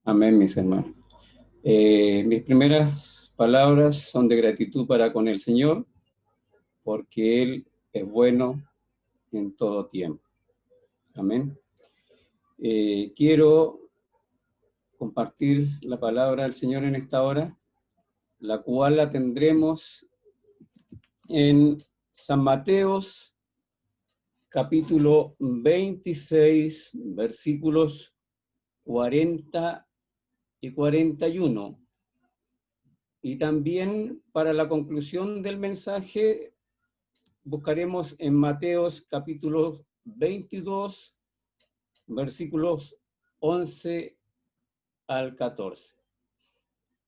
Amén, mis hermanos. Mis primeras palabras son de gratitud para con el Señor, porque Él es bueno en todo tiempo. Amén. Quiero compartir la palabra del Señor en esta hora, la cual la tendremos en San Mateos, capítulo 26, versículos 40 y 41. Y también para la conclusión del mensaje buscaremos en Mateos capítulo 22, versículos 11 al 14.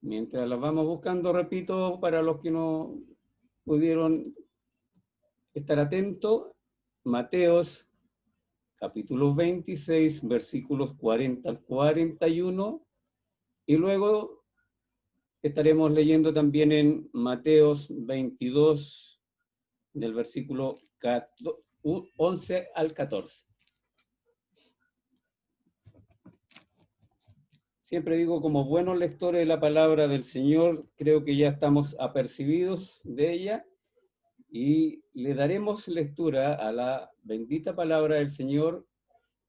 Mientras las vamos buscando, repito, para los que no pudieron estar atentos, Mateos capítulo 26, versículos 40 al 41, y luego estaremos leyendo también en Mateos 22, del versículo 11 al 14. Siempre digo, como buenos lectores de la palabra del Señor, creo que ya estamos apercibidos de ella y le daremos lectura a la bendita palabra del Señor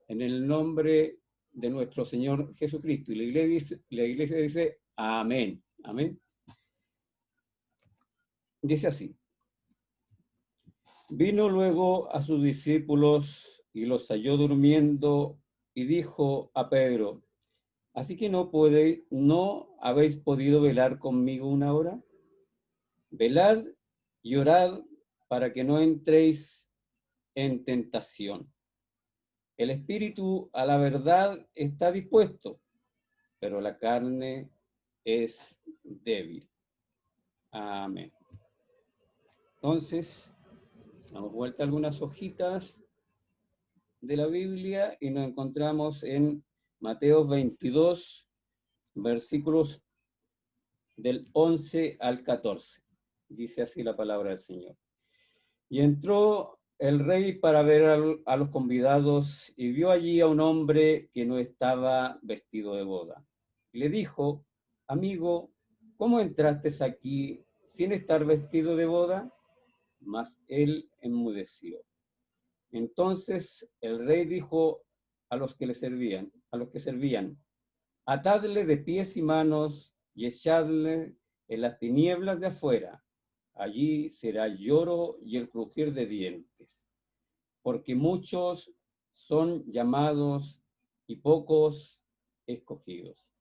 en el nombre de nuestro Señor Jesucristo. Y la iglesia dice, amén, amén. Dice así: vino luego a sus discípulos y los halló durmiendo y dijo a Pedro, ¿así que no habéis podido velar conmigo una hora? Velad y orad para que no entréis en tentación. El espíritu a la verdad está dispuesto, pero la carne es débil. Amén. Entonces, damos vuelta a algunas hojitas de la Biblia y nos encontramos en Mateo 22, versículos del 11 al 14. Dice así la palabra del Señor. Y entró el rey para ver a los convidados y vio allí a un hombre que no estaba vestido de boda. Y le dijo, amigo, ¿cómo entraste aquí sin estar vestido de boda? Mas él enmudeció. Entonces el rey dijo a los que servían, atadle de pies y manos y echadle en las tinieblas de afuera. Allí será lloro y el crujir de dientes, porque muchos son llamados y pocos escogidos.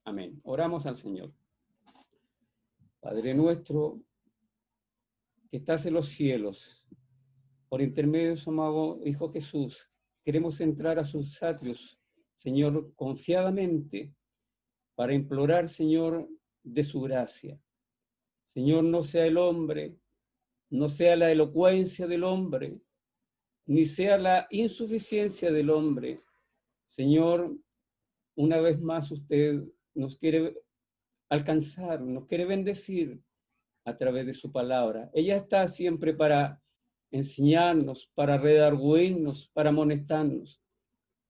Amén. Oramos al Señor. Padre nuestro, que estás en los cielos, por intermedio de su amado Hijo Jesús, queremos entrar a sus atrios, Señor, confiadamente, para implorar, Señor, de su gracia. Señor, no sea el hombre, no sea la elocuencia del hombre, ni sea la insuficiencia del hombre. Señor, una vez más usted nos quiere alcanzar, nos quiere bendecir a través de su palabra. Ella está siempre para enseñarnos, para redarguirnos, para amonestarnos,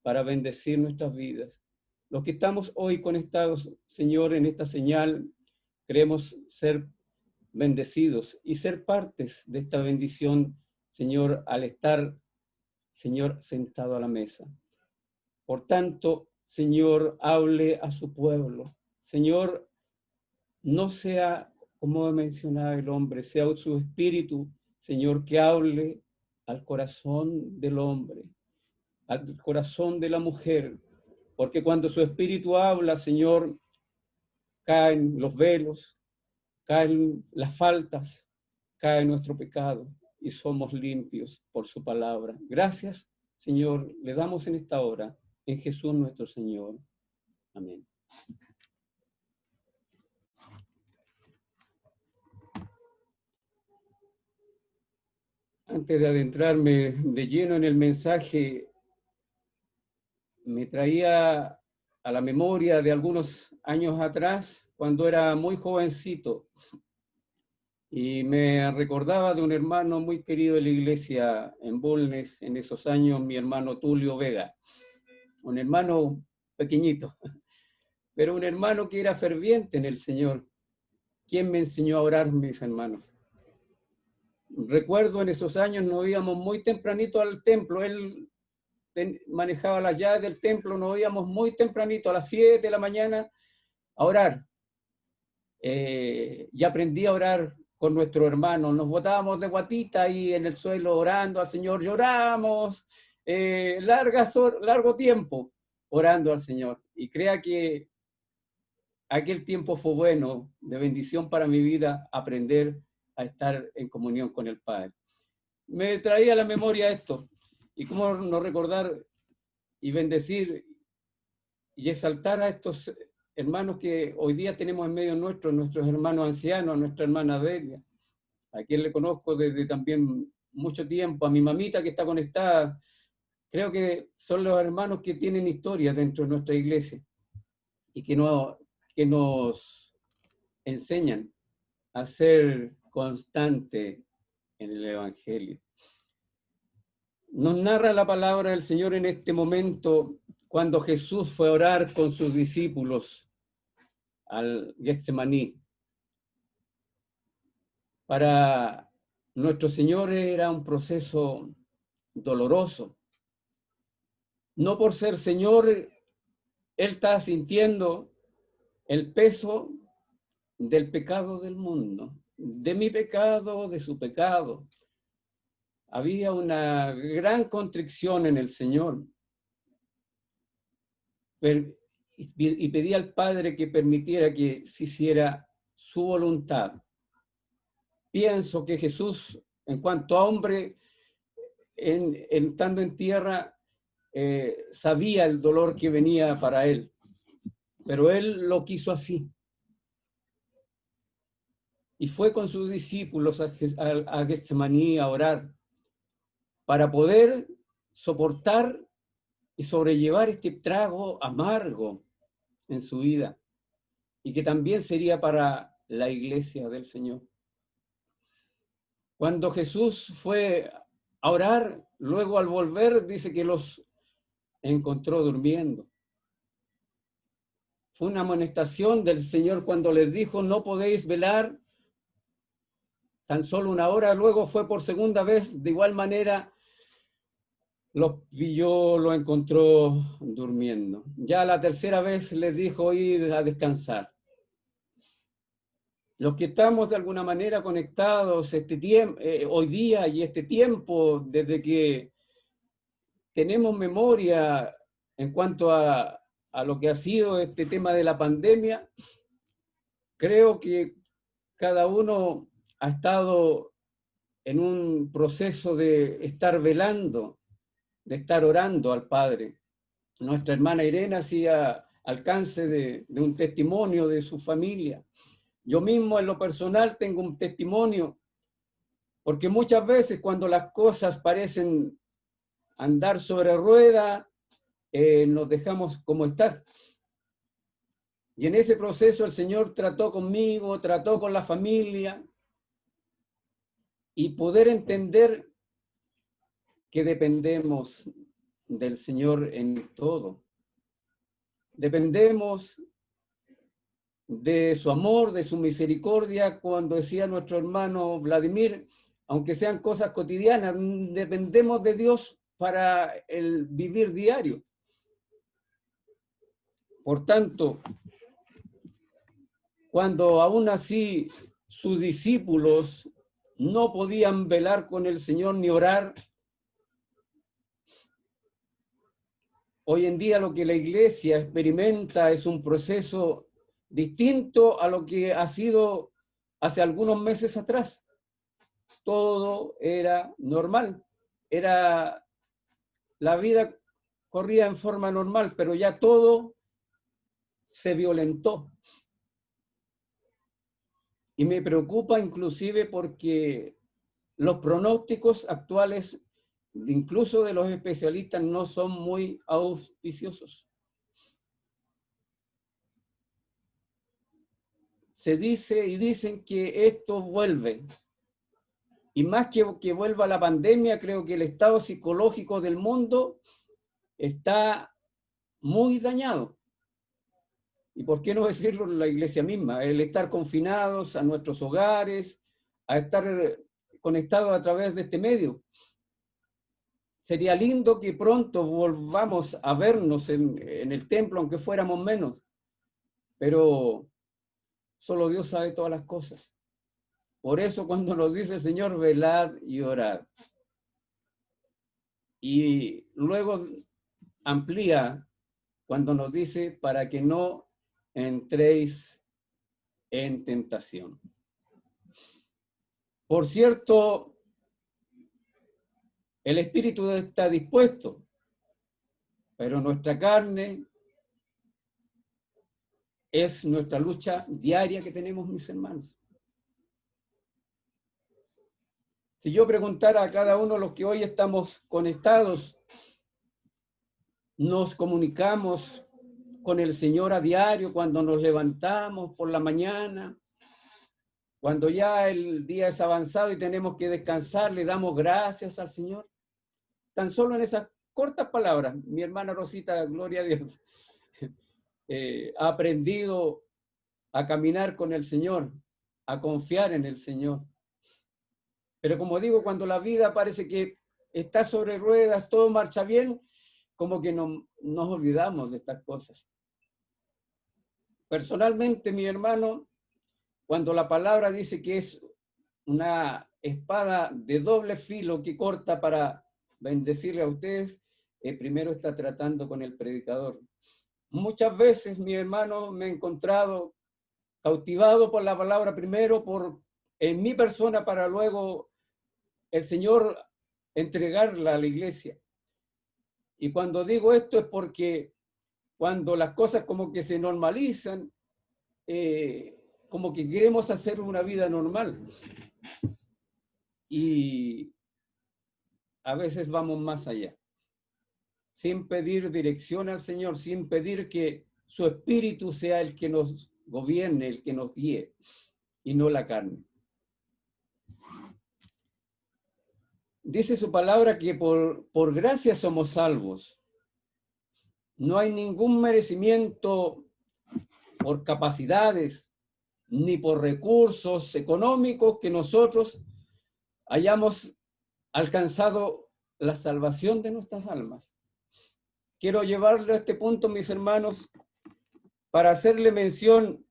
para bendecir nuestras vidas. Los que estamos hoy conectados, Señor, en esta señal, queremos ser bendecidos y ser partes de esta bendición, Señor, al estar, Señor, sentado a la mesa. Por tanto, Señor, hable a su pueblo. Señor, no sea, como mencionaba el hombre, sea su espíritu, Señor, que hable al corazón del hombre, al corazón de la mujer, porque cuando su espíritu habla, Señor, caen los velos, caen las faltas, cae nuestro pecado y somos limpios por su palabra. Gracias, Señor, le damos en esta hora, en Jesús nuestro Señor. Amén. Antes de adentrarme de lleno en el mensaje, me traía a la memoria de algunos años atrás, cuando era muy jovencito, y me recordaba de un hermano muy querido de la iglesia en Bulnes, en esos años, mi hermano Tulio Vega, un hermano pequeñito. pero un hermano que era ferviente en el Señor. ¿Quién me enseñó a orar, mis hermanos? Recuerdo en esos años nos íbamos muy tempranito al templo, él manejaba las llaves del templo, nos íbamos muy tempranito, a las 7 de la mañana, a orar. Y aprendí a orar con nuestro hermano, nos botábamos de guatita ahí en el suelo orando al Señor, lloramos, largo tiempo orando al Señor. Y crea que aquel tiempo fue bueno, de bendición para mi vida, aprender a estar en comunión con el Padre. Me traía a la memoria esto, y cómo no recordar y bendecir y exaltar a estos hermanos que hoy día tenemos en medio nuestro, nuestros hermanos ancianos, a nuestra hermana Delia, a quien le conozco desde también mucho tiempo, a mi mamita que está conectada. Creo que son los hermanos que tienen historia dentro de nuestra iglesia y que nos enseñan a ser constante en el Evangelio. Nos narra la palabra del Señor en este momento cuando Jesús fue a orar con sus discípulos al Getsemaní. Para nuestro Señor era un proceso doloroso. No por ser Señor, Él estaba sintiendo el peso del pecado del mundo, de mi pecado, de su pecado. Había una gran contrición en el Señor. Y pedía al Padre que permitiera que se hiciera su voluntad. Pienso que Jesús, en cuanto a hombre, estando en tierra, sabía el dolor que venía para él, pero él lo quiso así. Y fue con sus discípulos a Getsemaní a orar para poder soportar y sobrellevar este trago amargo en su vida y que también sería para la iglesia del Señor. Cuando Jesús fue a orar, luego al volver dice que los encontró durmiendo. Fue una amonestación del Señor cuando les dijo, no podéis velar tan solo una hora. Luego fue por segunda vez, de igual manera, los pilló, los encontró durmiendo. Ya la tercera vez les dijo ir a descansar. Los que estamos de alguna manera conectados hoy día y este tiempo, desde que tenemos memoria en cuanto a lo que ha sido este tema de la pandemia, creo que cada uno ha estado en un proceso de estar velando, de estar orando al Padre. Nuestra hermana Irene hacía alcance de un testimonio de su familia. Yo mismo en lo personal tengo un testimonio, porque muchas veces cuando las cosas parecen andar sobre rueda, nos dejamos como estar. Y en ese proceso el Señor trató conmigo, trató con la familia, y poder entender que dependemos del Señor en todo. Dependemos de su amor, de su misericordia, cuando decía nuestro hermano Vladimir, aunque sean cosas cotidianas, dependemos de Dios para el vivir diario. Por tanto, cuando aún así sus discípulos no podían velar con el Señor ni orar, hoy en día lo que la iglesia experimenta es un proceso distinto a lo que ha sido hace algunos meses atrás. Todo era normal, la vida corría en forma normal, pero ya todo se violentó. Y me preocupa inclusive porque los pronósticos actuales, incluso de los especialistas, no son muy auspiciosos. Se dice y dicen que esto vuelve. Y más que vuelva la pandemia, creo que el estado psicológico del mundo está muy dañado. y por qué no decirlo en la iglesia misma, el estar confinados a nuestros hogares, a estar conectados a través de este medio. Sería lindo que pronto volvamos a vernos en el templo, aunque fuéramos menos, pero solo Dios sabe todas las cosas. Por eso cuando nos dice el Señor, velad y orad. Y luego amplía cuando nos dice, para que no entréis en tentación. Por cierto, el espíritu está dispuesto, pero nuestra carne es nuestra lucha diaria que tenemos, mis hermanos. Si yo preguntara a cada uno de los que hoy estamos conectados, nos comunicamos con el Señor a diario cuando nos levantamos por la mañana, cuando ya el día es avanzado y tenemos que descansar, le damos gracias al Señor. Tan solo en esas cortas palabras, mi hermana Rosita, gloria a Dios, ha aprendido a caminar con el Señor, a confiar en el Señor. Pero como digo, cuando la vida parece que está sobre ruedas, todo marcha bien, como que nos olvidamos de estas cosas. Personalmente, mi hermano, cuando la palabra dice que es una espada de doble filo que corta para bendecirle a ustedes, primero está tratando con el predicador. Muchas veces, mi hermano, me he encontrado cautivado por la palabra primero, en mi persona, para luego el Señor entregarla a la iglesia. Y cuando digo esto es porque cuando las cosas como que se normalizan, como que queremos hacer una vida normal. Y a veces vamos más allá, sin pedir dirección al Señor, sin pedir que su espíritu sea el que nos gobierne, el que nos guíe, y no la carne. Dice su palabra que por gracia somos salvos. No hay ningún merecimiento por capacidades ni por recursos económicos que nosotros hayamos alcanzado la salvación de nuestras almas. Quiero llevarle a este punto, mis hermanos, para hacerle mención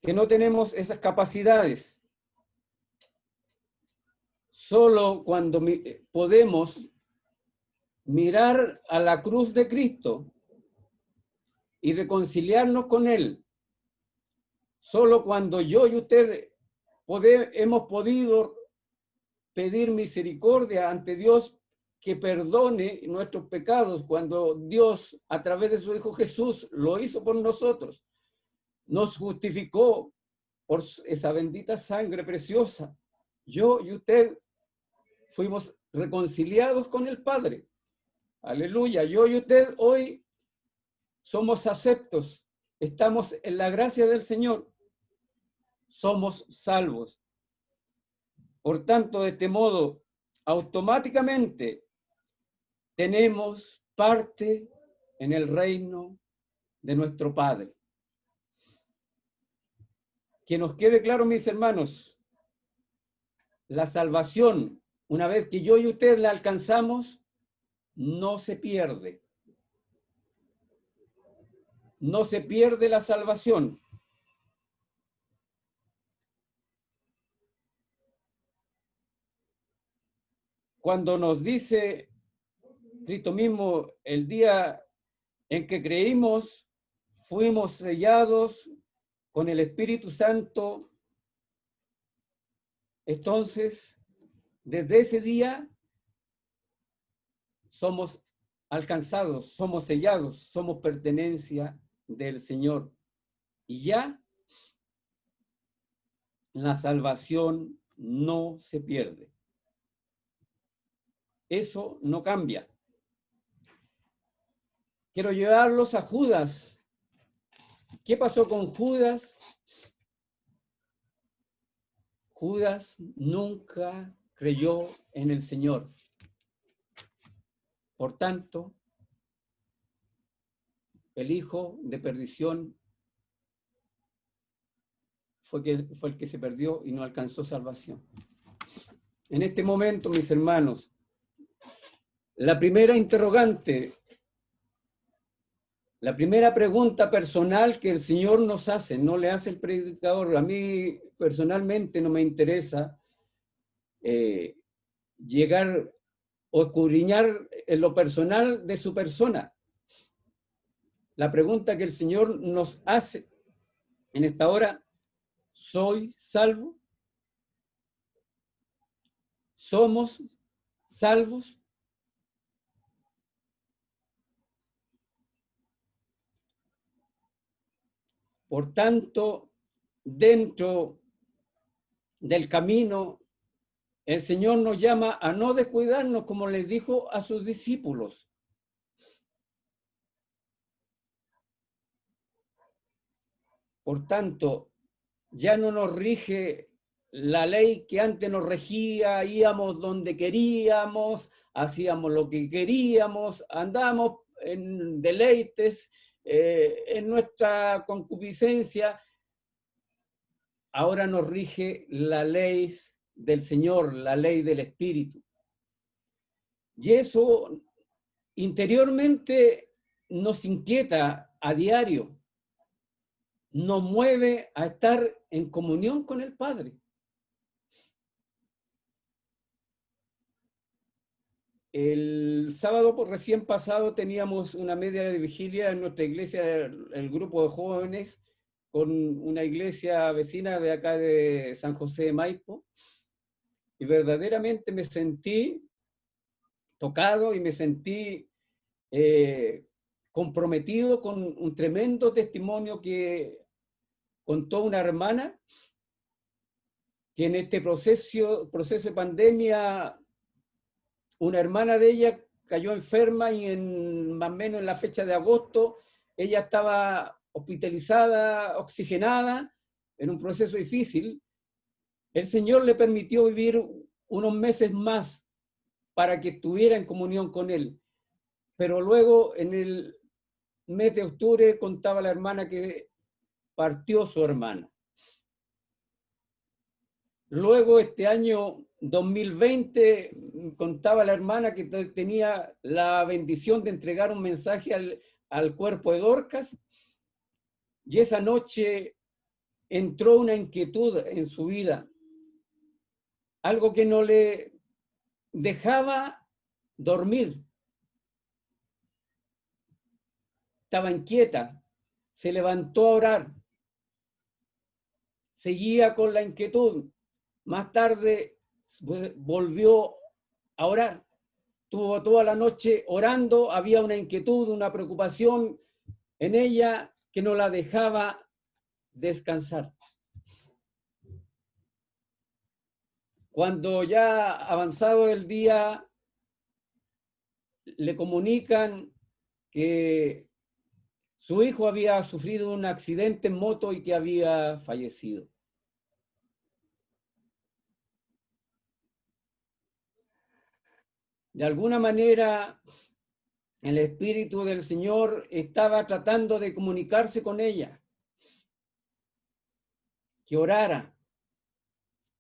que no tenemos esas capacidades. Solo cuando podemos mirar a la cruz de Cristo y reconciliarnos con Él, solo cuando yo y usted hemos podido pedir misericordia ante Dios que perdone nuestros pecados, cuando Dios a través de su Hijo Jesús lo hizo por nosotros, nos justificó por esa bendita sangre preciosa. Yo y usted fuimos reconciliados con el Padre. Aleluya. Yo y usted hoy somos aceptos. Estamos en la gracia del Señor. Somos salvos. Por tanto, de este modo, automáticamente tenemos parte en el reino de nuestro Padre. Que nos quede claro, mis hermanos, la salvación, una vez que yo y usted la alcanzamos, no se pierde. No se pierde la salvación. Cuando nos dice Cristo mismo, el día en que creímos, fuimos sellados con el Espíritu Santo. Entonces, desde ese día, somos alcanzados, somos sellados, somos pertenencia del Señor. Y ya la salvación no se pierde. Eso no cambia. Quiero llevarlos a Judas. ¿Qué pasó con Judas? Judas nunca creyó en el Señor. Por tanto, el hijo de perdición fue el que se perdió y no alcanzó salvación. En este momento, mis hermanos, la primera interrogante, la primera pregunta personal que el Señor nos hace, no le hace el predicador. A mí personalmente no me interesa llegar o escudriñar en lo personal de su persona. La pregunta que el Señor nos hace en esta hora: ¿soy salvo? ¿Somos salvos? Por tanto, dentro del camino, el Señor nos llama a no descuidarnos, como les dijo a sus discípulos. Por tanto, ya no nos rige la ley que antes nos regía, íbamos donde queríamos, hacíamos lo que queríamos, andamos en deleites, en nuestra concupiscencia. Ahora nos rige la ley del Señor, la ley del Espíritu. Y eso interiormente nos inquieta a diario, nos mueve a estar en comunión con el Padre. El sábado recién pasado teníamos una media de vigilia en nuestra iglesia, el grupo de jóvenes, con una iglesia vecina de acá de San José de Maipo, y verdaderamente me sentí tocado y me sentí comprometido con un tremendo testimonio que contó una hermana que en este proceso de pandemia, una hermana de ella cayó enferma y más o menos en la fecha de agosto ella estaba hospitalizada, oxigenada, en un proceso difícil. El Señor le permitió vivir unos meses más para que estuviera en comunión con Él. Pero luego, en el mes de octubre, contaba la hermana que partió su hermana. Luego, este año 2020, contaba la hermana que tenía la bendición de entregar un mensaje al cuerpo de Dorcas, y esa noche entró una inquietud en su vida, algo que no le dejaba dormir. Estaba inquieta, se levantó a orar, seguía con la inquietud. Más tarde volvió a orar. Estuvo toda la noche orando, había una inquietud, una preocupación en ella que no la dejaba descansar. Cuando ya avanzado el día, le comunican que su hijo había sufrido un accidente en moto y que había fallecido. De alguna manera, el Espíritu del Señor estaba tratando de comunicarse con ella, que orara.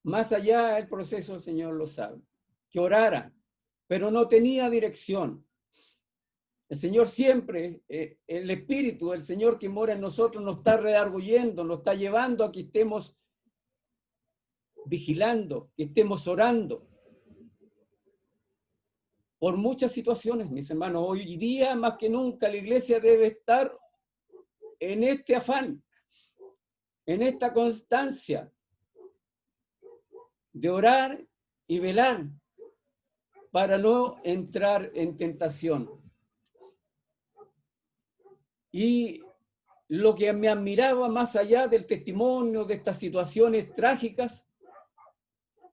Más allá del proceso, el Señor lo sabe. Que orara, pero no tenía dirección. El Señor siempre, el Espíritu, el Señor que mora en nosotros, nos está redarguyendo, nos está llevando a que estemos vigilando, que estemos orando por muchas situaciones, mis hermanos. Hoy día, más que nunca, la iglesia debe estar en este afán, en esta constancia de orar y velar para no entrar en tentación. Y lo que me admiraba más allá del testimonio de estas situaciones trágicas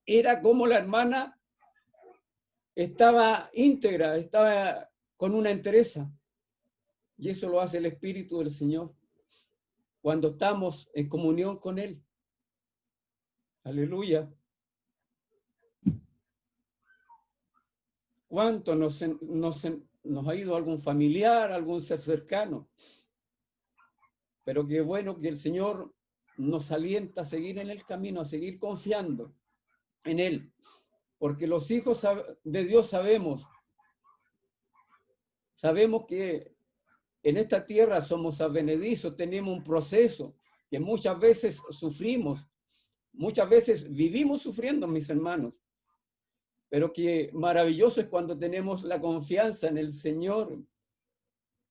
era cómo la hermana estaba íntegra, estaba con una entereza. Y eso lo hace el Espíritu del Señor cuando estamos en comunión con Él. Aleluya. ¿Cuánto nos ha ido algún familiar, algún ser cercano? Pero qué bueno que el Señor nos alienta a seguir en el camino, a seguir confiando en Él. Porque los hijos de Dios sabemos que en esta tierra somos advenedizos, tenemos un proceso que muchas veces sufrimos, muchas veces vivimos sufriendo, mis hermanos. Pero que maravilloso es cuando tenemos la confianza en el Señor,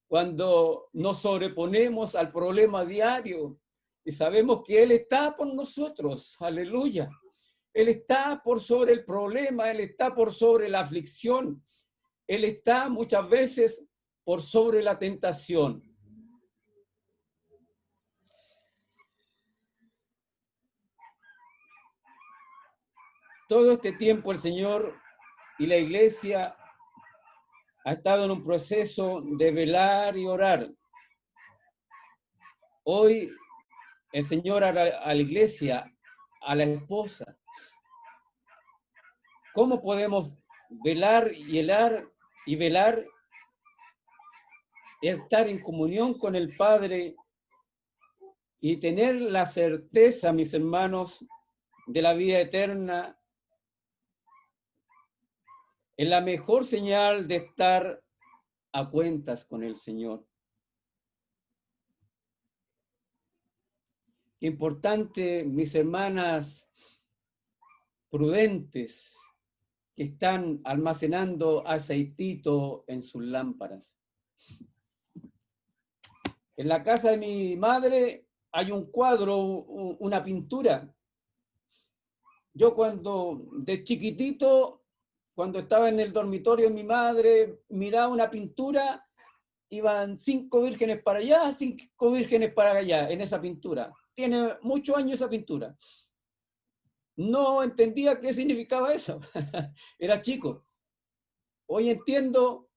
cuando nos sobreponemos al problema diario y sabemos que Él está por nosotros. Aleluya. Él está por sobre el problema, Él está por sobre la aflicción, Él está muchas veces por sobre la tentación. Todo este tiempo el Señor y la iglesia ha estado en un proceso de velar y orar. Hoy el Señor a la iglesia, a la esposa. ¿Cómo podemos velar y velar? Estar en comunión con el Padre y tener la certeza, mis hermanos, de la vida eterna. Es la mejor señal de estar a cuentas con el Señor. Qué importante, mis hermanas prudentes, que están almacenando aceitito en sus lámparas. En la casa de mi madre hay un cuadro, una pintura. Yo de chiquitito, cuando estaba en el dormitorio de mi madre, miraba una pintura, iban 5 vírgenes para allá, 5 vírgenes para allá, en esa pintura. Tiene muchos años esa pintura. No entendía qué significaba eso. Era chico. Hoy entiendo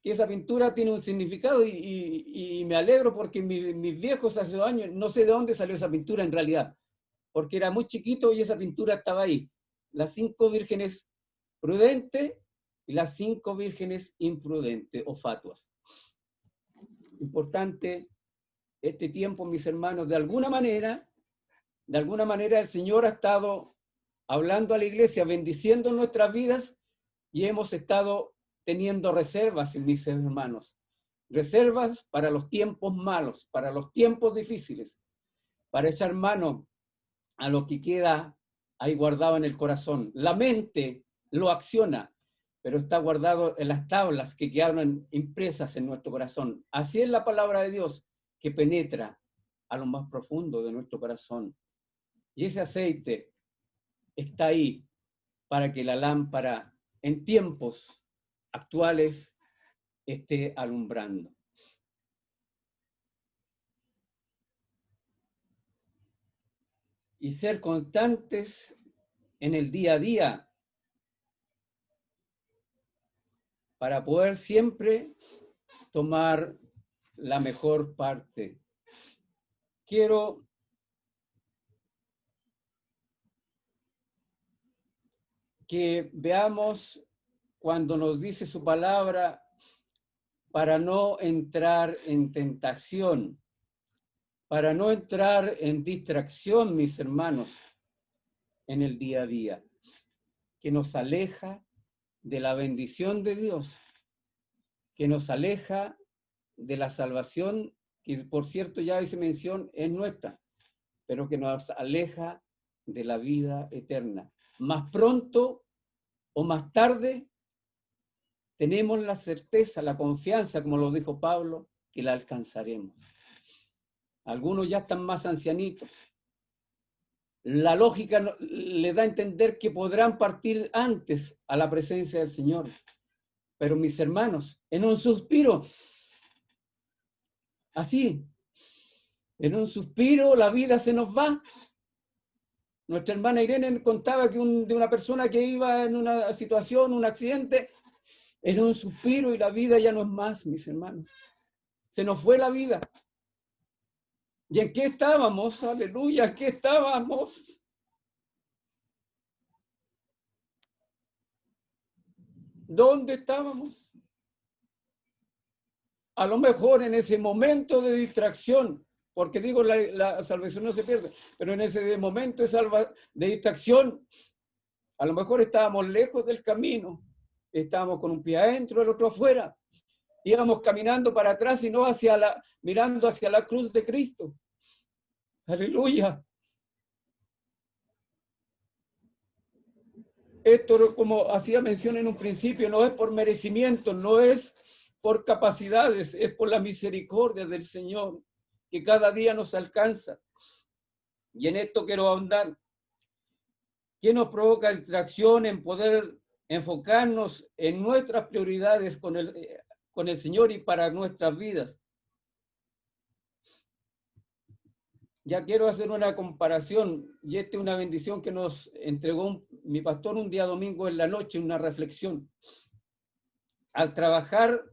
que esa pintura tiene un significado y me alegro porque mis viejos hace 2 años, no sé de dónde salió esa pintura en realidad, porque era muy chiquito y esa pintura estaba ahí. Las 5 vírgenes prudentes y las 5 vírgenes imprudentes o fatuas. Importante este tiempo, mis hermanos, de alguna manera el Señor ha estado hablando a la iglesia, bendiciendo nuestras vidas y hemos estado teniendo reservas, mis hermanos. Reservas para los tiempos malos, para los tiempos difíciles, para echar mano a lo que queda ahí guardado en el corazón. La mente lo acciona, pero está guardado en las tablas que quedaron impresas en nuestro corazón. Así es la palabra de Dios que penetra a lo más profundo de nuestro corazón. Y ese aceite está ahí para que la lámpara en tiempos actuales esté alumbrando. Y ser constantes en el día a día para poder siempre tomar la mejor parte. Quiero que veamos cuando nos dice su palabra para no entrar en tentación, para no entrar en distracción, mis hermanos, en el día a día, que nos aleja de la bendición de Dios, que nos aleja de la salvación, que por cierto ya hice mención, es nuestra, pero que nos aleja de la vida eterna. Más pronto o más tarde tenemos la certeza, la confianza, como lo dijo Pablo, que la alcanzaremos. Algunos ya están más ancianitos. La lógica le da a entender que podrán partir antes a la presencia del Señor. Pero mis hermanos, en un suspiro, así, en un suspiro la vida se nos va. Nuestra hermana Irene contaba de una persona que iba en una situación, un accidente, en un suspiro y la vida ya no es más, mis hermanos. Se nos fue la vida. ¿Y en qué estábamos? Aleluya, ¿en qué estábamos? ¿Dónde estábamos? A lo mejor en ese momento de distracción, porque digo, la salvación no se pierde, pero en ese momento de distracción, a lo mejor estábamos lejos del camino, estábamos con un pie adentro, el otro afuera, íbamos caminando para atrás y no mirando hacia la cruz de Cristo. Aleluya. Esto, como hacía mención en un principio, no es por merecimiento, no es por capacidades, es por la misericordia del Señor, que cada día nos alcanza. Y en esto quiero ahondar. ¿Qué nos provoca distracción en poder enfocarnos en nuestras prioridades con el Señor y para nuestras vidas? Ya quiero hacer una comparación, y esta es una bendición que nos entregó mi pastor un día domingo en la noche, una reflexión. Al trabajar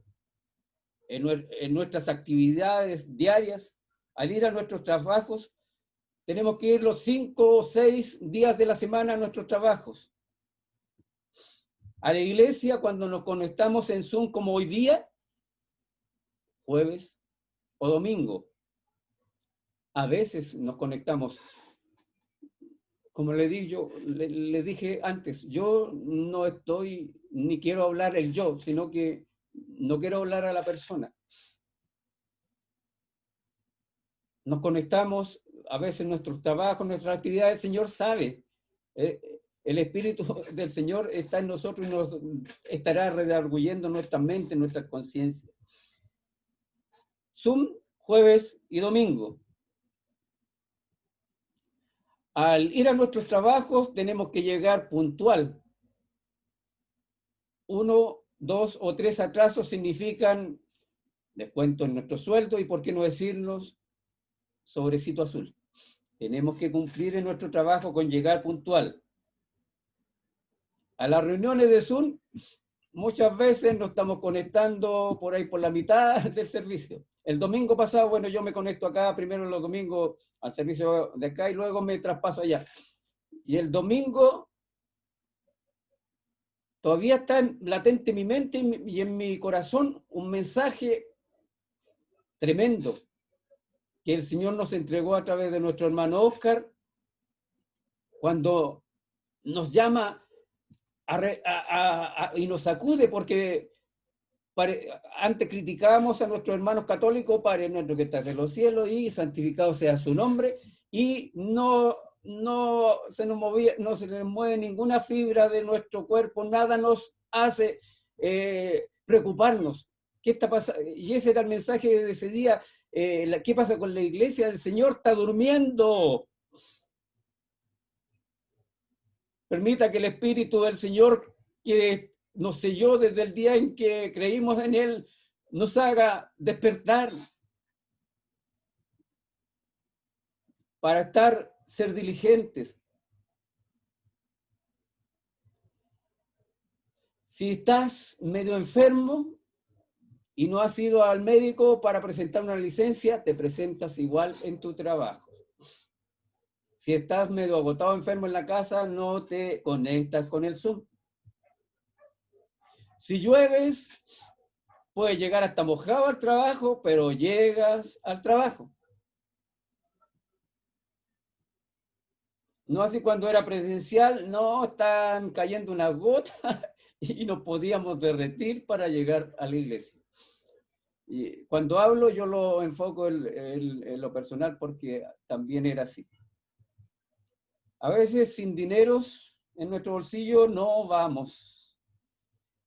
en nuestras actividades diarias, al ir a nuestros trabajos, tenemos que ir los 5 o 6 días de la semana a nuestros trabajos. A la iglesia, cuando nos conectamos en Zoom como hoy día, jueves o domingo, a veces nos conectamos. Como le dije antes, yo no estoy, ni quiero hablar el yo, sino que no quiero hablar a la persona. Nos conectamos a veces en nuestros trabajos, nuestras actividades, el Señor sabe. El Espíritu del Señor está en nosotros y nos estará redarguyendo nuestra mente, nuestra conciencia. Zoom, jueves y domingo. Al ir a nuestros trabajos tenemos que llegar puntual. 1, 2 o 3 atrasos significan descuento en nuestro sueldo y, por qué no decirnos, sobrecito azul. Tenemos que cumplir en nuestro trabajo con llegar puntual. A las reuniones de Zoom, muchas veces nos estamos conectando por ahí por la mitad del servicio. El domingo pasado, bueno, yo me conecto acá primero los domingos al servicio de acá y luego me traspaso allá. Y el domingo todavía está latente en mi mente y en mi corazón un mensaje tremendo que el Señor nos entregó a través de nuestro hermano Oscar cuando nos llama y nos sacude, porque antes criticábamos a nuestros hermanos católicos: Padre nuestro que estás en los cielos y santificado sea su nombre, y no se nos mueve ninguna fibra de nuestro cuerpo, nada nos hace preocuparnos. ¿Qué está pasando? Y ese era el mensaje de ese día. ¿Qué pasa con la iglesia? El Señor está durmiendo. Permita que el Espíritu del Señor, que nos selló desde el día en que creímos en Él, nos haga despertar para ser diligentes. Si estás medio enfermo y no has ido al médico para presentar una licencia, te presentas igual en tu trabajo. Si estás medio agotado, enfermo en la casa, no te conectas con el Zoom. Si llueves, puedes llegar hasta mojado al trabajo, pero llegas al trabajo. No así cuando era presencial, no, están cayendo unas gotas y nos podíamos derretir para llegar a la iglesia. Y cuando hablo, yo lo enfoco en lo personal porque también era así. A veces sin dineros en nuestro bolsillo no vamos,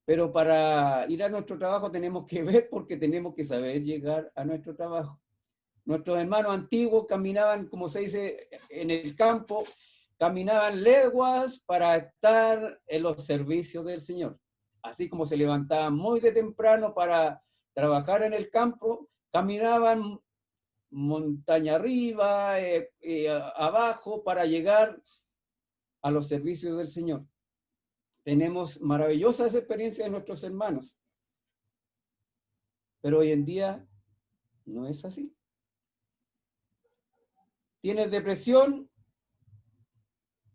pero para ir a nuestro trabajo tenemos que ver, porque tenemos que saber llegar a nuestro trabajo. Nuestros hermanos antiguos caminaban, como se dice, en el campo, caminaban leguas para estar en los servicios del Señor. Así como se levantaban muy de temprano para trabajar en el campo, caminaban montaña arriba, abajo, para llegar a los servicios del Señor. Tenemos maravillosas experiencias de nuestros hermanos, pero hoy en día no es así. ¿Tienes depresión?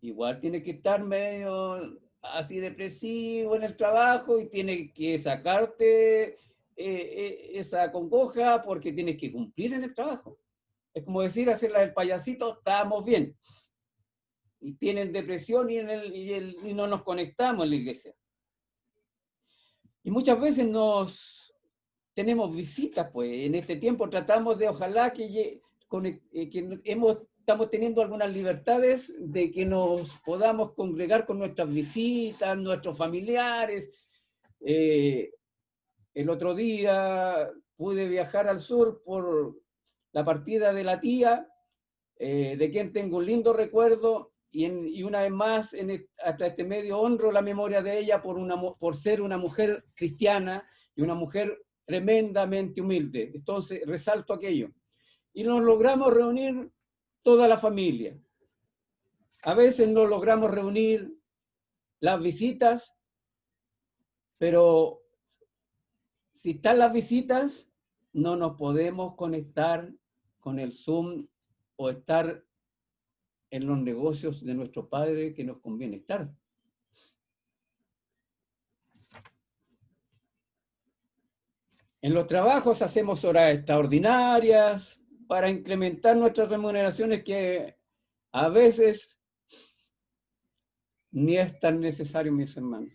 Igual tienes que estar medio así depresivo en el trabajo y tienes que sacarte esa congoja porque tienes que cumplir en el trabajo. Es como decir, hacer la del payasito, estábamos bien. Y tienen depresión y no nos conectamos en la iglesia. Y muchas veces tenemos visitas, pues. En este tiempo tratamos de, ojalá que estamos teniendo algunas libertades de que nos podamos congregar con nuestras visitas, nuestros familiares. El otro día pude viajar al sur por la partida de la tía, de quien tengo un lindo recuerdo, y una vez más, hasta este medio, honro la memoria de ella por ser una mujer cristiana y una mujer tremendamente humilde. Entonces, resalto aquello. Y nos logramos reunir toda la familia. A veces no logramos reunir las visitas, pero si están las visitas, no nos podemos conectar con el Zoom o estar en los negocios de nuestro Padre que nos conviene estar. En los trabajos hacemos horas extraordinarias para incrementar nuestras remuneraciones que a veces ni es tan necesario, mis hermanos.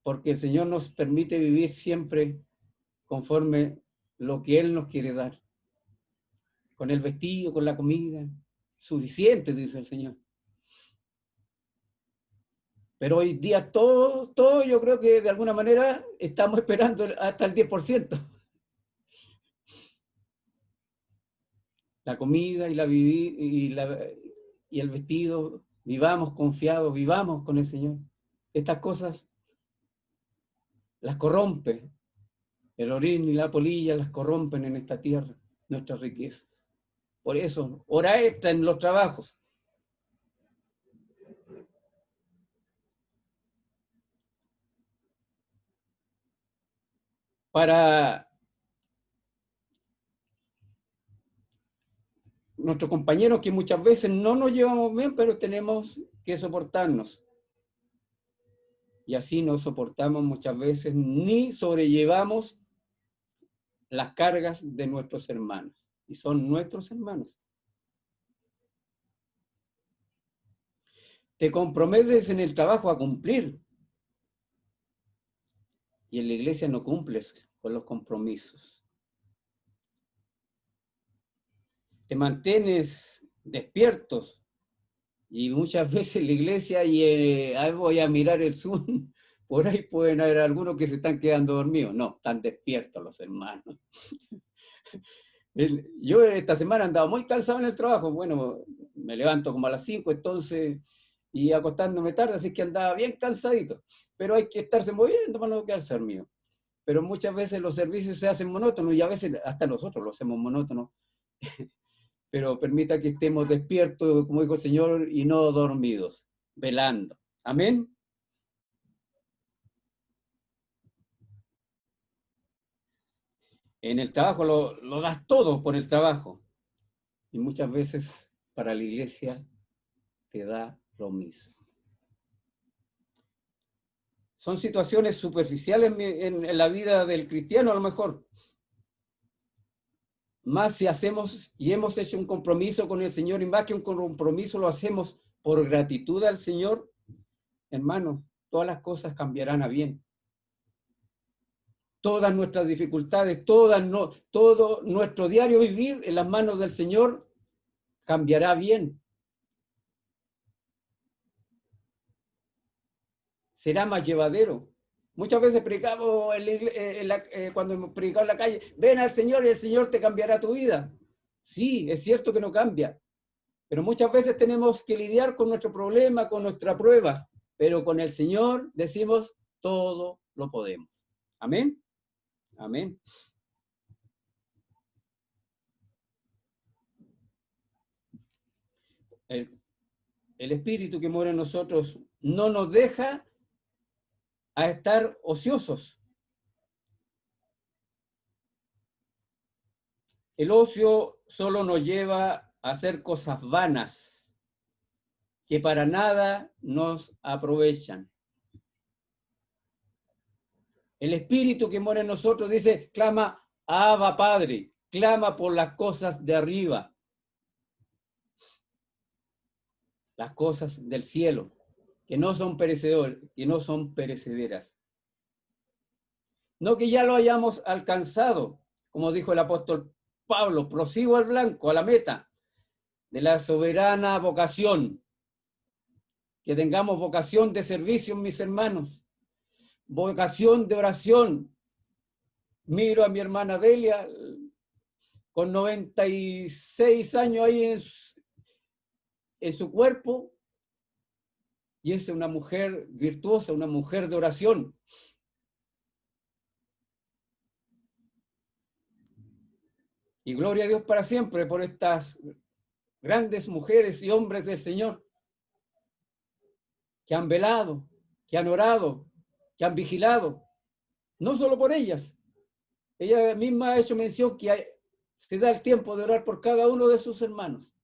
Porque el Señor nos permite vivir siempre conforme lo que Él nos quiere dar. Con el vestido, con la comida, suficiente, dice el Señor. Pero hoy día todo yo creo que de alguna manera estamos esperando hasta el 10%. La comida y el vestido, vivamos confiados, vivamos con el Señor. Estas cosas las corrompe. El orín y la polilla las corrompen en esta tierra, nuestras riquezas. Por eso, hora extra en los trabajos. Para nuestros compañeros que muchas veces no nos llevamos bien, pero tenemos que soportarnos. Y así no soportamos muchas veces ni sobrellevamos las cargas de nuestros hermanos. Y son nuestros hermanos. Te comprometes en el trabajo a cumplir. Y en la iglesia no cumples con los compromisos. Te mantienes despiertos. Y muchas veces en la iglesia, ahí voy a mirar el Zoom, por ahí pueden haber algunos que se están quedando dormidos. No, están despiertos los hermanos. Yo esta semana he andado muy cansado en el trabajo. Bueno, me levanto como a las 5, entonces, y acostándome tarde, así que andaba bien cansadito. Pero hay que estarse moviendo para no quedarse dormido. Pero muchas veces los servicios se hacen monótonos y a veces hasta nosotros lo hacemos monótonos. Pero permita que estemos despiertos, como dijo el Señor, y no dormidos, velando. Amén. En el trabajo lo das todo por el trabajo. Y muchas veces para la iglesia te da lo mismo. Son situaciones superficiales en la vida del cristiano, a lo mejor. Más si hacemos y hemos hecho un compromiso con el Señor, y más que un compromiso lo hacemos por gratitud al Señor, hermano, todas las cosas cambiarán a bien. Todas nuestras dificultades, todo nuestro diario vivir en las manos del Señor cambiará bien. Será más llevadero. Muchas veces predicamos cuando hemos predicado en la calle, ven al Señor y el Señor te cambiará tu vida. Sí, es cierto que no cambia, pero muchas veces tenemos que lidiar con nuestro problema, con nuestra prueba, pero con el Señor decimos, todo lo podemos. Amén. Amén. El Espíritu que mora en nosotros no nos deja a estar ociosos. El ocio solo nos lleva a hacer cosas vanas que para nada nos aprovechan. El Espíritu que mora en nosotros dice, clama, Abba, Padre, clama por las cosas de arriba, las cosas del cielo, que no son perecedores, que no son perecederas. No que ya lo hayamos alcanzado, como dijo el apóstol Pablo, prosigo al blanco, a la meta de la soberana vocación. Que tengamos vocación de servicio, mis hermanos, vocación de oración. Miro a mi hermana Delia, con 96 años ahí en su cuerpo, y es una mujer virtuosa, una mujer de oración. Y gloria a Dios para siempre por estas grandes mujeres y hombres del Señor que han velado, que han orado, que han vigilado, no solo por ellas. Ella misma ha hecho mención que se da el tiempo de orar por cada uno de sus hermanos.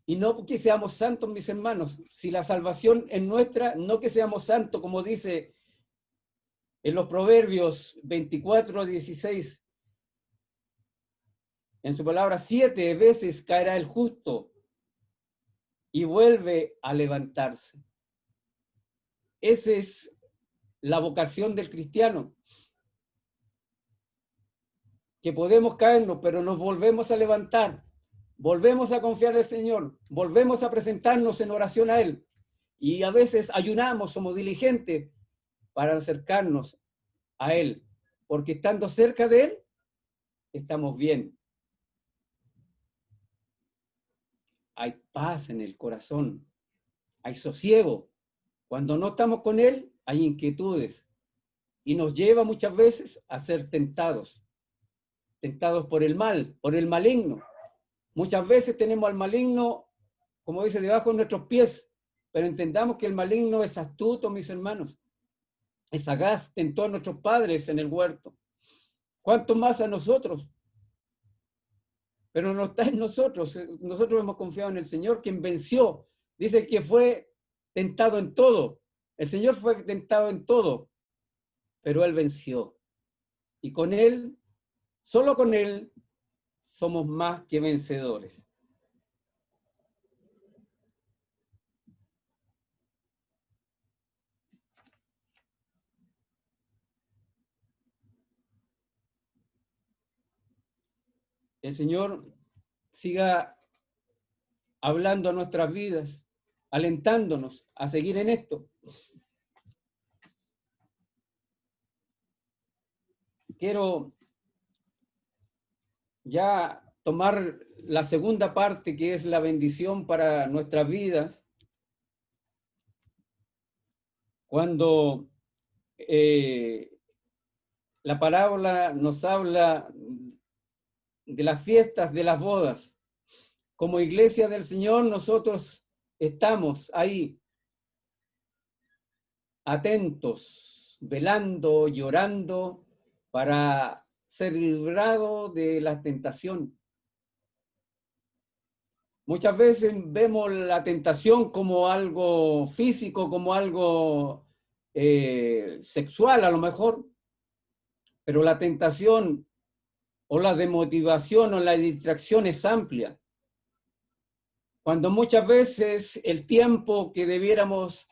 Y no que seamos santos, mis hermanos. Si la salvación es nuestra, no que seamos santos, como dice en los Proverbios 24:16. En su palabra, 7 veces caerá el justo y vuelve a levantarse. Esa es la vocación del cristiano. Que podemos caernos, pero nos volvemos a levantar. Volvemos a confiar en el Señor. Volvemos a presentarnos en oración a Él. Y a veces ayunamos, somos diligentes para acercarnos a Él. Porque estando cerca de Él, estamos bien. Hay paz en el corazón. Hay sosiego. Cuando no estamos con Él, hay inquietudes. Y nos lleva muchas veces a ser tentados. Tentados por el mal, por el maligno. Muchas veces tenemos al maligno, como dice, debajo de nuestros pies, pero entendamos que el maligno es astuto, mis hermanos. Es sagaz, tentó a nuestros padres en el huerto. ¿Cuánto más a nosotros? Pero no está en nosotros. Nosotros hemos confiado en el Señor, quien venció. Dice que fue tentado en todo. El Señor fue tentado en todo, pero Él venció. Y con Él, solo con Él, somos más que vencedores. El Señor siga hablando a nuestras vidas, alentándonos a seguir en esto. Quiero ya tomar la segunda parte, que es la bendición para nuestras vidas, cuando la parábola nos habla de las fiestas, de las bodas. Como iglesia del Señor, nosotros estamos ahí atentos, velando, llorando, para ser librado de la tentación. Muchas veces vemos la tentación como algo físico, como algo sexual a lo mejor, pero la tentación o la demotivación o la distracción es amplia. Cuando muchas veces el tiempo que debiéramos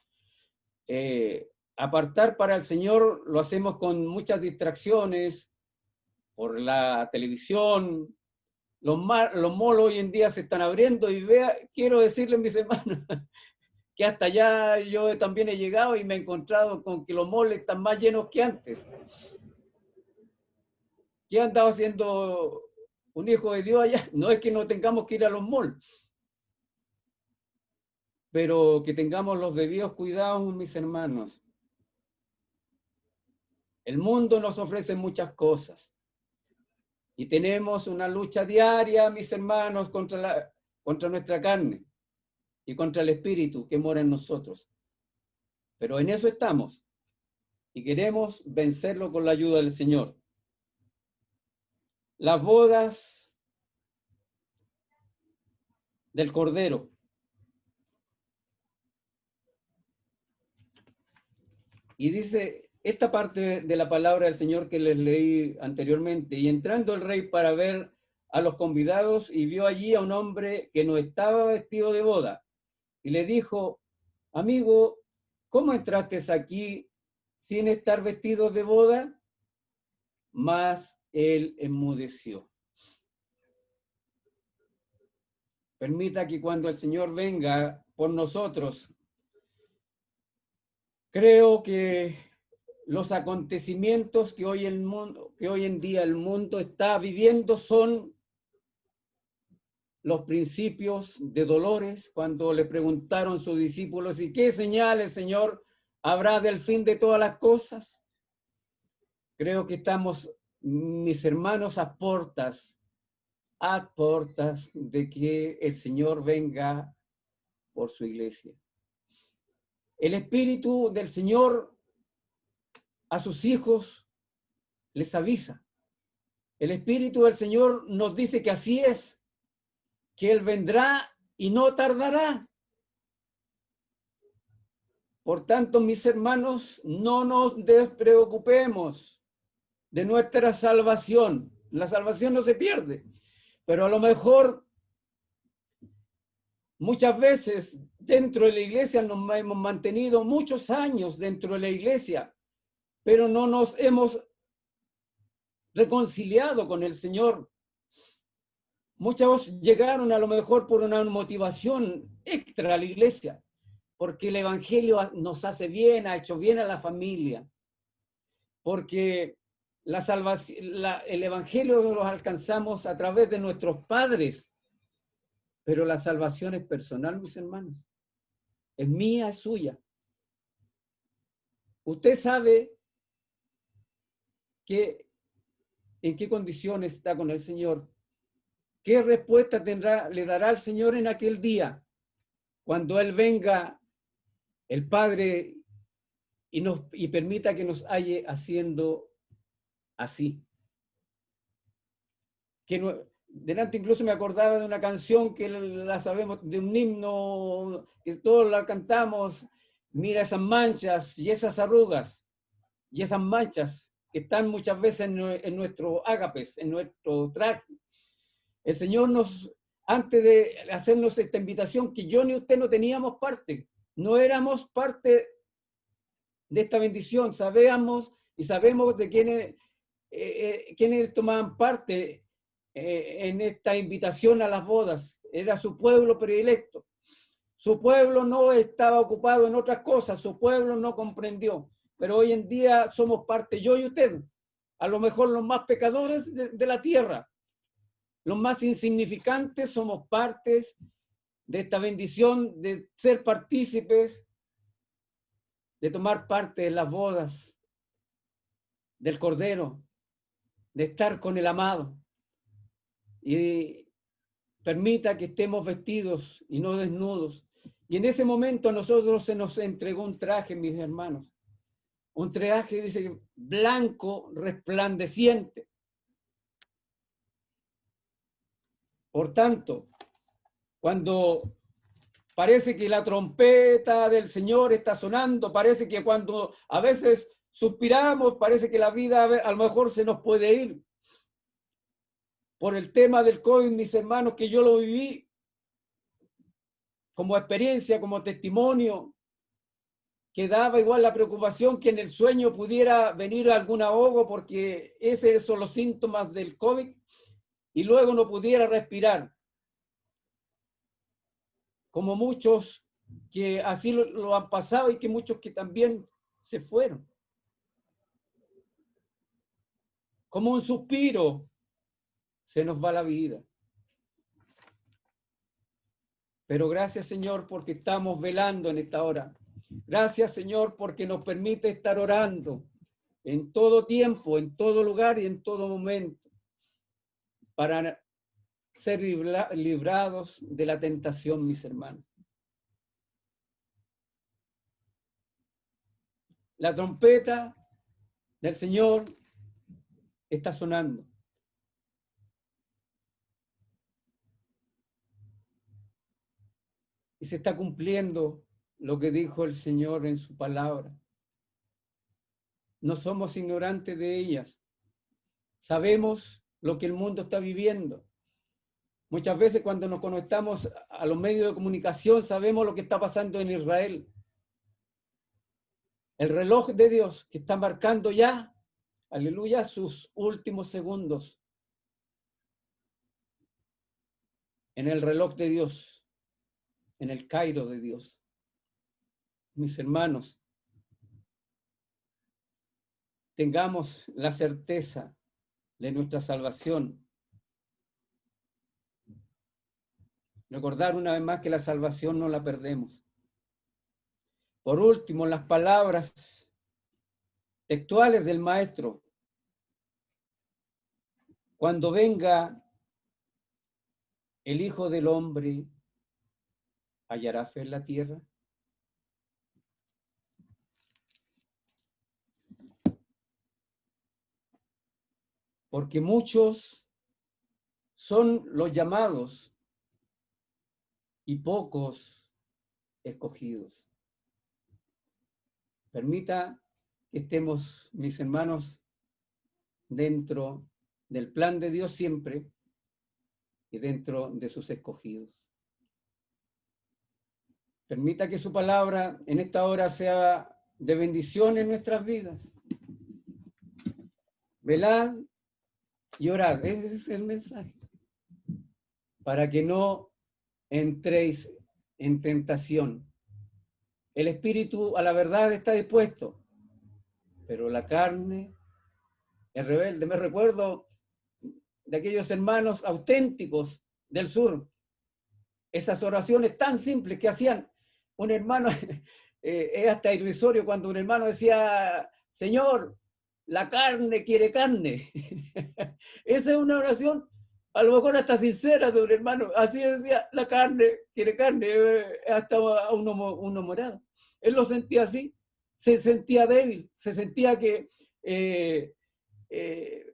apartar para el Señor lo hacemos con muchas distracciones por la televisión. Los malls hoy en día se están abriendo y quiero decirles, mis hermanos, que hasta allá yo también he llegado y me he encontrado con que los malls están más llenos que antes. ¿Qué ha andado haciendo un hijo de Dios allá? No es que no tengamos que ir a los malls, pero que tengamos los debidos cuidados, mis hermanos. El mundo nos ofrece muchas cosas y tenemos una lucha diaria, mis hermanos, contra nuestra carne y contra el espíritu que mora en nosotros. Pero en eso estamos y queremos vencerlo con la ayuda del Señor. Las bodas del Cordero. Y dice esta parte de la palabra del Señor que les leí anteriormente. Y entrando el rey para ver a los convidados y vio allí a un hombre que no estaba vestido de boda. Y le dijo, amigo, ¿cómo entraste aquí sin estar vestido de boda? Mas él enmudeció. Permita que cuando el Señor venga por nosotros, creo que los acontecimientos que hoy en día el mundo está viviendo son los principios de dolores, cuando le preguntaron sus discípulos, ¿y qué señales, Señor, habrá del fin de todas las cosas? Creo que estamos, mis hermanos, a portas de que el Señor venga por su iglesia. El Espíritu del Señor a sus hijos les avisa. El Espíritu del Señor nos dice que así es, que Él vendrá y no tardará. Por tanto, mis hermanos, no nos despreocupemos de nuestra salvación. La salvación no se pierde, pero a lo mejor muchas veces dentro de la iglesia nos hemos mantenido muchos años dentro de la iglesia, pero no nos hemos reconciliado con el Señor. Muchos llegaron a lo mejor por una motivación extra a la iglesia, porque el evangelio nos hace bien, ha hecho bien a la familia, porque la salvación, el evangelio lo alcanzamos a través de nuestros padres, pero la salvación es personal, mis hermanos. Es mía, es suya. Usted sabe que en qué condiciones está con el Señor. ¿Qué respuesta le dará al Señor en aquel día? Cuando Él venga, el Padre, y permita que nos halle haciendo así. Que no, delante incluso me acordaba de una canción que la sabemos, de un himno que todos la cantamos. Mira esas manchas y esas arrugas y esas manchas que están muchas veces en nuestro ágapes, en nuestro traje. El Señor antes de hacernos esta invitación, que yo ni usted no teníamos parte, no éramos parte de esta bendición, sabíamos y sabemos de quienes tomaban parte en esta invitación a las bodas. Era su pueblo predilecto. Su pueblo no estaba ocupado en otras cosas, su pueblo no comprendió. Pero hoy en día somos parte, yo y usted, a lo mejor los más pecadores de la tierra, los más insignificantes, somos partes de esta bendición de ser partícipes, de tomar parte en las bodas del Cordero, de estar con el amado. Y permita que estemos vestidos y no desnudos. Y en ese momento a nosotros se nos entregó un traje, mis hermanos. Un traje, dice, blanco, resplandeciente. Por tanto, cuando parece que la trompeta del Señor está sonando, parece que cuando a veces suspiramos, parece que la vida a lo mejor se nos puede ir. Por el tema del COVID, mis hermanos, que yo lo viví como experiencia, como testimonio, que daba igual la preocupación que en el sueño pudiera venir algún ahogo, porque esos son los síntomas del COVID, y luego no pudiera respirar. Como muchos que así lo han pasado y que muchos que también se fueron. Como un suspiro se nos va la vida. Pero gracias, Señor, porque estamos velando en esta hora. Gracias, Señor, porque nos permite estar orando en todo tiempo, en todo lugar y en todo momento, para ser librados de la tentación, mis hermanos. La trompeta del Señor está sonando. Y se está cumpliendo lo que dijo el Señor en su palabra. no somos ignorantes de ellas. Sabemos lo que el mundo está viviendo. Muchas veces cuando nos conectamos a los medios de comunicación sabemos lo que está pasando en Israel. El reloj de Dios que está marcando ya, aleluya, sus últimos segundos. En el reloj de Dios, en el Cairo de Dios. Mis hermanos, tengamos la certeza de nuestra salvación. Recordar una vez más que la salvación no la perdemos. Por último, las palabras textuales del Maestro. Cuando venga el Hijo del Hombre, ¿hallará fe en la tierra? Porque muchos son los llamados y pocos escogidos. Permita que estemos, mis hermanos, dentro del plan de Dios siempre y dentro de sus escogidos. Permita que su palabra en esta hora sea de bendición en nuestras vidas. Velad y orad, ese es el mensaje. Para que no entréis en tentación. El espíritu a la verdad está dispuesto, pero la carne es rebelde. Me recuerdo de aquellos hermanos auténticos del sur, esas oraciones tan simples que hacían un hermano, es hasta irrisorio cuando un hermano decía, Señor, la carne quiere carne. Esa es una oración, a lo mejor hasta sincera de un hermano, así decía, la carne quiere carne, hasta uno morado. Él lo sentía así, se sentía débil, se sentía que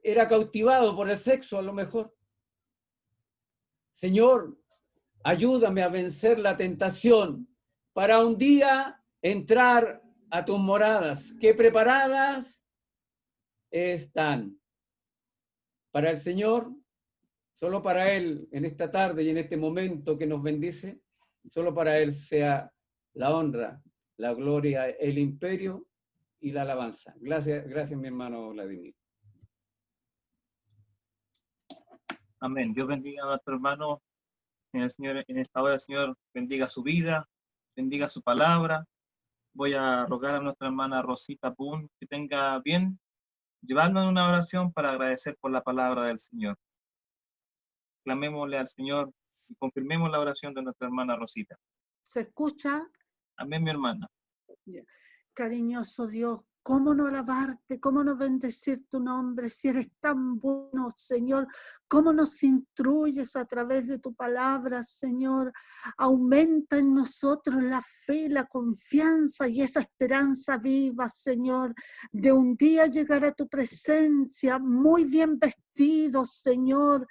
era cautivado por el sexo a lo mejor. Señor, ayúdame a vencer la tentación para un día entrar a tus moradas, que preparadas están. Para el Señor, solo para Él, en esta tarde y en este momento que nos bendice, solo para Él sea la honra, la gloria, el imperio y la alabanza. Gracias, gracias mi hermano Vladimir. Amén. Dios bendiga a nuestro hermano en el Señor, en esta hora. El Señor bendiga su vida, bendiga su palabra. Voy a rogar a nuestra hermana Rosita Pun que tenga bien llevarnos en una oración para agradecer por la palabra del Señor. Clamémosle al Señor y confirmemos la oración de nuestra hermana Rosita. ¿Se escucha? Amén, mi hermana. Cariñoso Dios, ¿cómo no alabarte? ¿Cómo no bendecir tu nombre? Si eres tan bueno, Señor, ¿cómo nos instruyes a través de tu palabra, Señor? Aumenta en nosotros la fe, la confianza y esa esperanza viva, Señor, de un día llegar a tu presencia muy bien vestidos, Señor.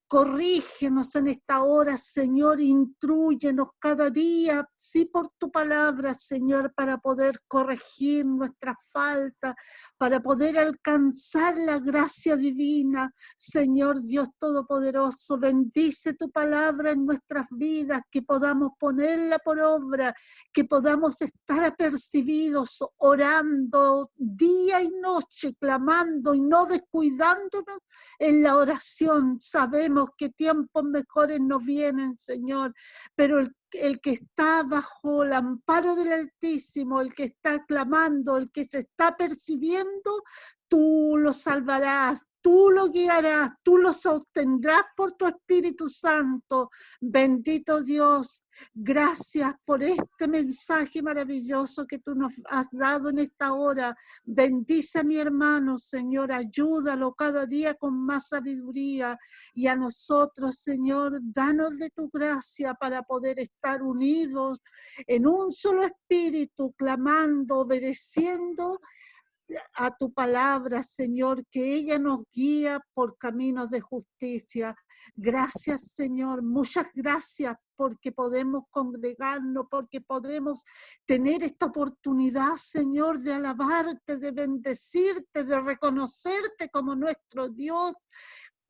Corrígenos en esta hora, Señor, intrúyenos cada día, sí, por tu palabra, Señor, para poder corregir nuestras faltas, para poder alcanzar la gracia divina. Señor Dios Todopoderoso, bendice tu palabra en nuestras vidas, que podamos ponerla por obra, que podamos estar apercibidos, orando día y noche, clamando y no descuidándonos en la oración. Sabemos que tiempos mejores nos vienen, Señor, pero el que está bajo el amparo del Altísimo, el que está clamando, el que se está percibiendo, tú lo salvarás, tú lo guiarás, tú lo sostendrás por tu Espíritu Santo. Bendito Dios, gracias por este mensaje maravilloso que tú nos has dado en esta hora. Bendice a mi hermano, Señor, ayúdalo cada día con más sabiduría, y a nosotros, Señor, danos de tu gracia para poder estar unidos en un solo espíritu, clamando, obedeciendo a tu palabra, Señor, que ella nos guía por caminos de justicia. Gracias, Señor, muchas gracias porque podemos congregarnos, porque podemos tener esta oportunidad, Señor, de alabarte, de bendecirte, de reconocerte como nuestro Dios,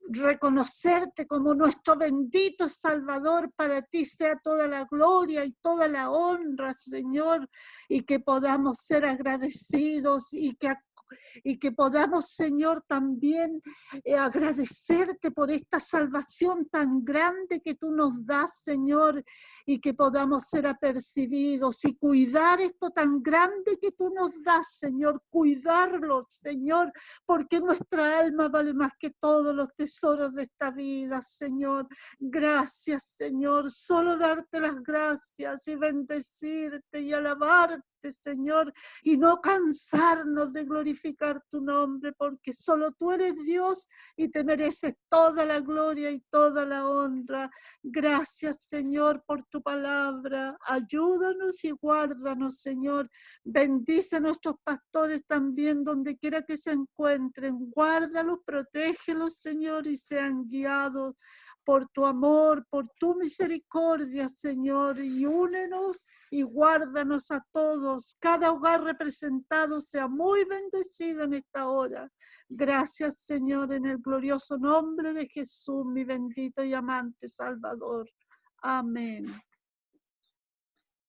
reconocerte como nuestro bendito Salvador. Para ti sea toda la gloria y toda la honra, Señor, y que podamos ser agradecidos y que podamos, Señor, también agradecerte por esta salvación tan grande que tú nos das, Señor, y que podamos ser apercibidos y cuidar esto tan grande que tú nos das, Señor, cuidarlo, Señor, porque nuestra alma vale más que todos los tesoros de esta vida, Señor. Gracias, Señor, solo darte las gracias y bendecirte y alabarte, Señor, y no cansarnos de glorificar tu nombre, porque solo tú eres Dios y te mereces toda la gloria y toda la honra. Gracias, Señor, por tu palabra. Ayúdanos y guárdanos, Señor. Bendice a nuestros pastores también, donde quiera que se encuentren. Guárdalos, protégelos, Señor, y sean guiados por tu amor, por tu misericordia, Señor, y únenos y guárdanos a todos. Cada hogar representado sea muy bendecido en esta hora. Gracias, Señor, en el glorioso nombre de Jesús, mi bendito y amante Salvador. Amén.